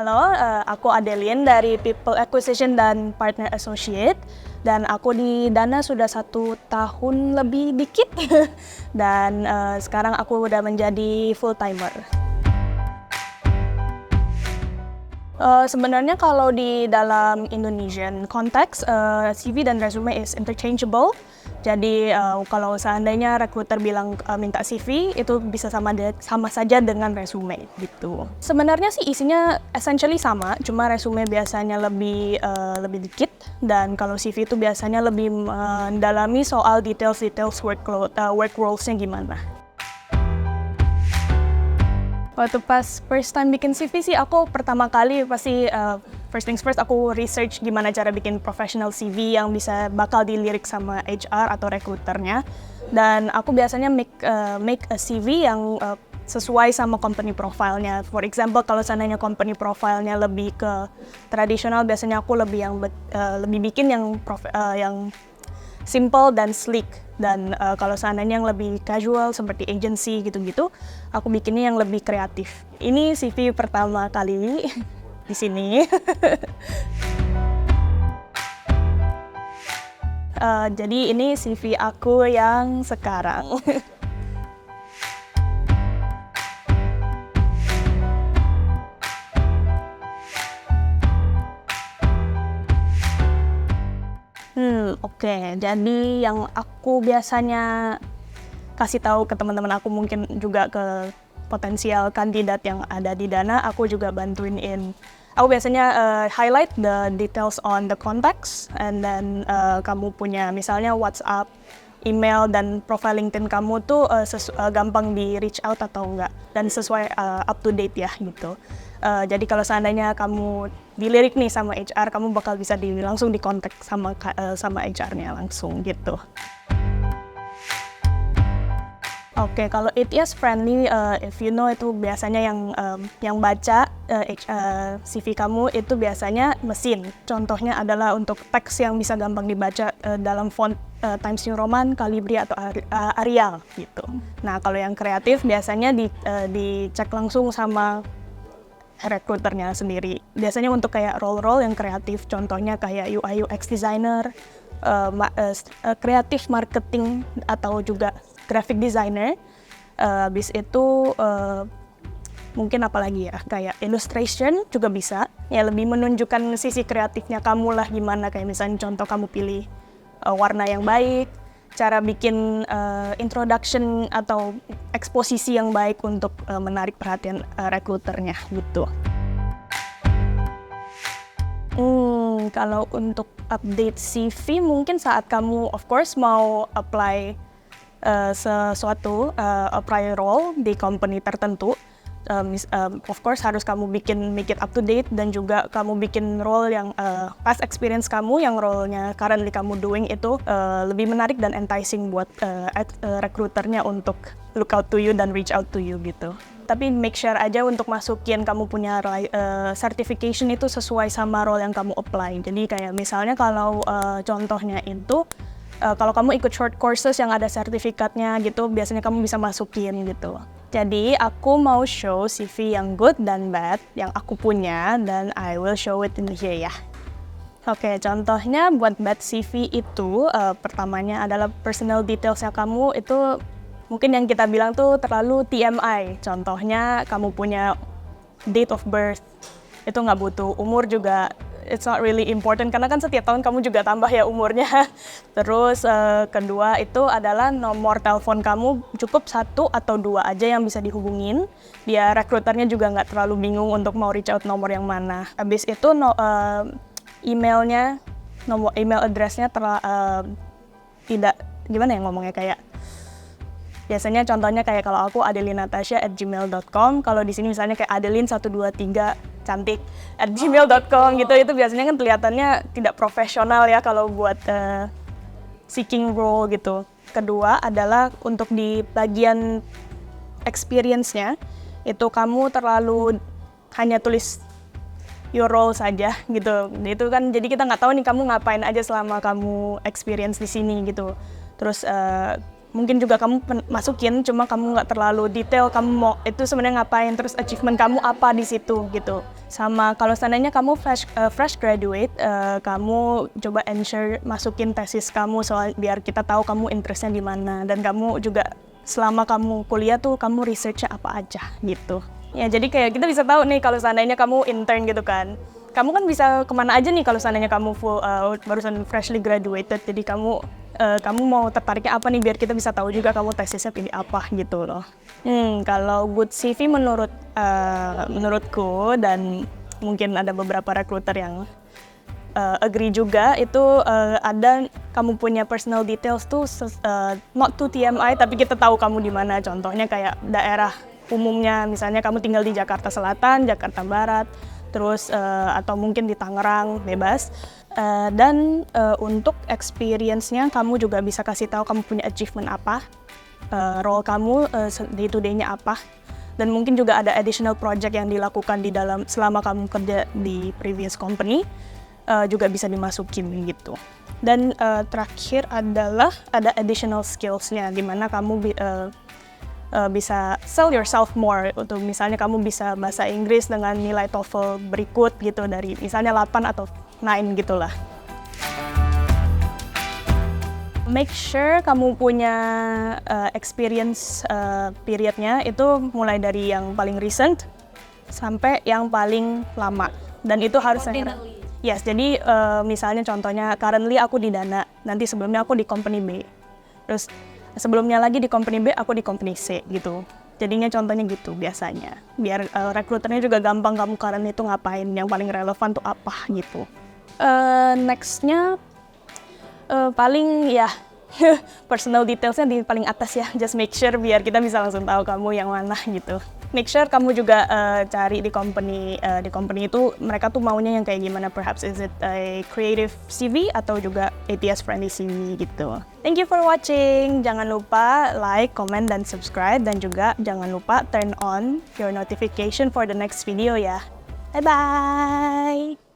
Halo, aku Adeline dari People Acquisition dan Partner Associate, dan aku di Dana sudah 1 tahun lebih dikit, dan sekarang aku udah menjadi full-timer. Sebenarnya kalau di dalam Indonesian konteks, CV dan resume is interchangeable. Jadi kalau seandainya recruiter bilang minta CV, itu bisa sama saja dengan resume gitu. Sebenarnya sih isinya essentially sama, cuma resume biasanya lebih dikit, dan kalau CV itu biasanya lebih mendalami soal details work roles-nya gimana. Waktu pas first time bikin CV sih, aku pertama kali pasti first things first, aku research gimana cara bikin professional CV yang bakal dilirik sama HR atau recruiternya. Dan aku biasanya make a CV yang sesuai sama company profile-nya. For example, kalau seandainya company profile-nya lebih ke tradisional, biasanya aku lebih bikin yang simple dan sleek. Dan kalau seandainya yang lebih casual seperti agency gitu-gitu, aku bikinnya yang lebih kreatif. Ini CV pertama kali di sini. Jadi ini CV aku yang sekarang. Oke. Jadi yang aku biasanya kasih tahu ke teman-teman aku, mungkin juga ke potensial kandidat yang ada di Dana, aku juga aku biasanya highlight the details on the contacts, and then kamu punya misalnya WhatsApp, email, dan profile LinkedIn kamu tuh gampang di reach out atau enggak, dan sesuai up to date ya gitu. Jadi kalau seandainya kamu dilirik nih sama HR, kamu bakal bisa langsung dikontak sama HR-nya langsung gitu. Oke, kalau ATS friendly, if you know, itu biasanya yang baca CV kamu itu biasanya mesin. Contohnya adalah untuk teks yang bisa gampang dibaca dalam font Times New Roman, Calibri, atau Arial gitu. Nah, kalau yang kreatif biasanya dicek langsung sama recruiternya sendiri. Biasanya untuk kayak role-role yang kreatif, contohnya kayak UI UX designer, kreatif marketing, atau juga graphic designer. Habis itu mungkin apalagi ya, kayak illustration juga bisa. Ya lebih menunjukkan sisi kreatifnya kamu lah gimana, kayak misalnya contoh kamu pilih warna yang baik, cara bikin introduction atau eksposisi yang baik untuk menarik perhatian recruiternya gitu. Kalau untuk update CV, mungkin saat kamu of course mau apply apply role di company tertentu, of course harus kamu make it up to date, dan juga kamu bikin role yang past experience kamu, yang role-nya currently kamu doing itu lebih menarik dan enticing buat recruiternya untuk look out to you dan reach out to you gitu. Tapi make sure aja untuk masukin kamu punya certification itu sesuai sama role yang kamu apply. Jadi kayak misalnya kalau contohnya itu, kalau kamu ikut short courses yang ada sertifikatnya gitu, biasanya kamu bisa masukin gitu. Jadi aku mau show CV yang good dan bad yang aku punya, dan I will show it in here ya. Oke, contohnya buat bad CV itu, pertamanya adalah personal details-nya kamu itu mungkin yang kita bilang tuh terlalu TMI. Contohnya kamu punya date of birth, itu nggak butuh. Umur juga, it's not really important, karena kan setiap tahun kamu juga tambah ya umurnya. Terus kedua itu adalah nomor telepon kamu, cukup 1 atau 2 aja yang bisa dihubungin, biar rekruternya juga nggak terlalu bingung untuk mau reach out nomor yang mana. Habis itu emailnya, nomor email address-nya tidak, gimana ya ngomongnya, kayak biasanya contohnya kayak kalau aku adelinnatasha@gmail.com, kalau di sini misalnya kayak adelin123 cantik @gmail.com gitu, itu biasanya kan kelihatannya tidak profesional ya kalau buat seeking role gitu. Kedua adalah untuk di bagian experience-nya, itu kamu terlalu hanya tulis your role saja gitu. Itu kan jadi kita nggak tahu nih kamu ngapain aja selama kamu experience di sini gitu. Terus mungkin juga kamu masukin, cuma kamu nggak terlalu detail kamu mau itu sebenarnya ngapain, terus achievement kamu apa di situ gitu. Sama kalau seandainya kamu fresh graduate, kamu coba ensure masukin tesis kamu soal biar kita tahu kamu interestnya di mana, dan kamu juga selama kamu kuliah tuh kamu researchnya apa aja gitu. Ya jadi kayak kita bisa tahu nih kalau seandainya kamu intern gitu kan, kamu kan bisa kemana aja nih kalau seandainya kamu barusan freshly graduated. Jadi kamu mau tertariknya apa nih biar kita bisa tahu juga kamu tesisnya pilih apa gitu loh. Kalau good CV menurutku, dan mungkin ada beberapa recruiter yang agree juga, itu ada kamu punya personal details tuh not too TMI, tapi kita tahu kamu di mana. Contohnya kayak daerah umumnya, misalnya kamu tinggal di Jakarta Selatan, Jakarta Barat, terus atau mungkin di Tangerang, bebas. Dan untuk experience-nya kamu juga bisa kasih tahu kamu punya achievement apa, role kamu day to day-nya apa, dan mungkin juga ada additional project yang dilakukan di dalam selama kamu kerja di previous company, juga bisa dimasukin gitu. Dan terakhir adalah ada additional skills-nya, di mana kamu bisa sell yourself more. Untuk misalnya kamu bisa bahasa Inggris dengan nilai TOEFL berikut gitu, dari misalnya 8 atau 9 gitulah. Make sure kamu punya experience periodnya itu mulai dari yang paling recent sampai yang paling lama, dan itu harus yes. Jadi misalnya contohnya currently aku di Dana, nanti sebelumnya aku di company B, terus sebelumnya lagi di company B, aku di company C gitu. Jadinya contohnya gitu biasanya. Biar rekruternya juga gampang kamu current itu ngapain, yang paling relevan tuh apa gitu. Next-nya paling ya personal details-nya di paling atas ya. Just make sure biar kita bisa langsung tahu kamu yang mana gitu. Make sure kamu juga cari di company itu mereka tuh maunya yang kayak gimana. Perhaps is it a creative CV atau juga ATS friendly CV gitu. Thank you for watching. Jangan lupa like, comment, dan subscribe, dan juga jangan lupa turn on your notification for the next video ya. Bye bye.